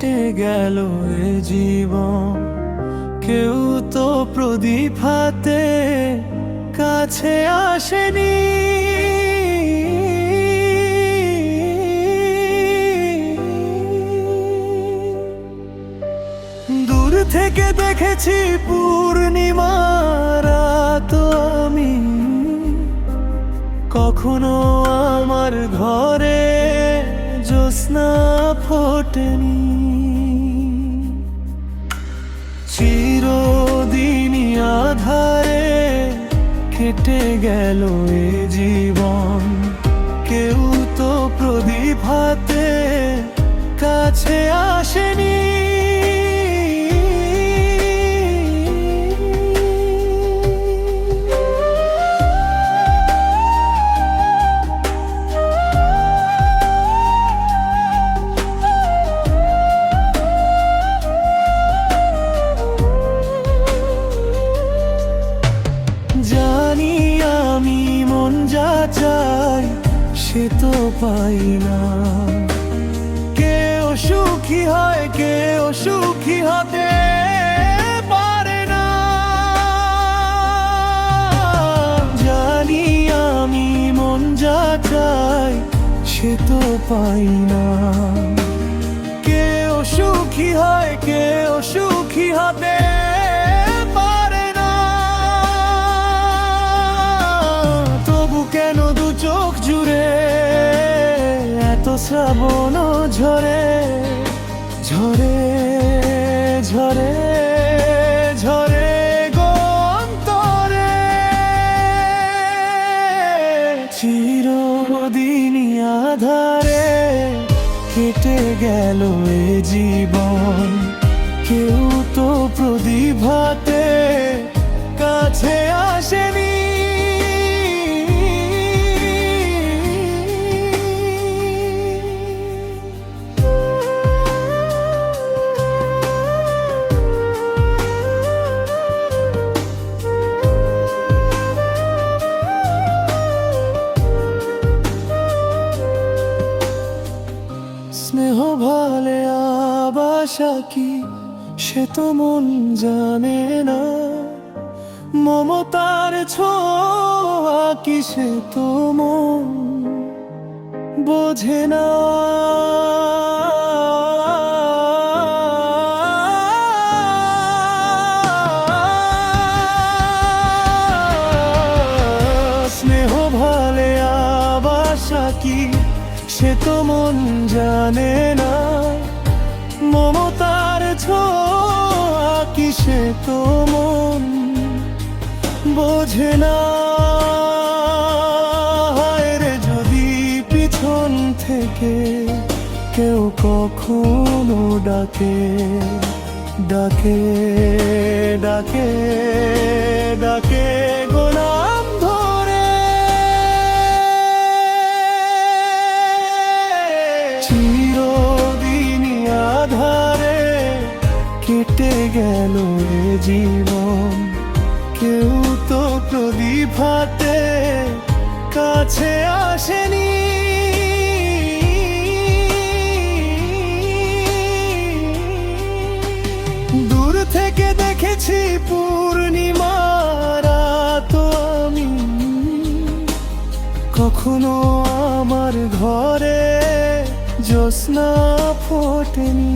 কেটে গেল এ জীবন, কেউ তো প্রদীপ হাতে কাছে আসেনি। দূর থেকে দেখেছি পূর্ণিমা রাত আমি, কখনো আমার ঘরে জ্যোৎস্না ফোটেনি। চিরদিনই আধারে কেটে গেল এ জীবন, কেউ তো প্রদীপ হাতে কাছে আসেনি। জানি আমি মন যা চাই সে তো পাই না, কেউ সুখী হয় কেউ সুখী হতে পারে না। জানি আমি মন যা চাই সে তো পাই না, কেউ সুখী হয় কেউ সুখী হতে পারে না। তবু কেন দু চোখ জুড়ে এত শ্রাবণ ঝরে ঝরে ঝরে ঝরে গো অন্তরে। চিরদিনই আধারে কেটে গেল এ জীবন, কেউ তো প্রদীপ হাতে কাছে আসেনি। স্নেহ ভালে আবাসা কি সে তো মন জানে না, মমতার ছোঁয়া কি সে তো মন বোঝে না। স্নেহ ভালে আবাসা কি সে তো মন জানে না, মমতার ছোঁয়া কি সে তো মন বোঝে না। হায় রে যদি পিছন থেকে কেউ কখনো ডাকে ডাকে ডাকে ডাকে গো নাম ধরে। চিরদিনই আধারে কেটে গেল এ জীবন, কেউ তো প্রদীপ হাতে কাছে আসেনি। দূর থেকে দেখেছি পূর্ণিমা রাত আমি, কখনো আমার ঘরে জ্যোৎস্না ফোটেনি।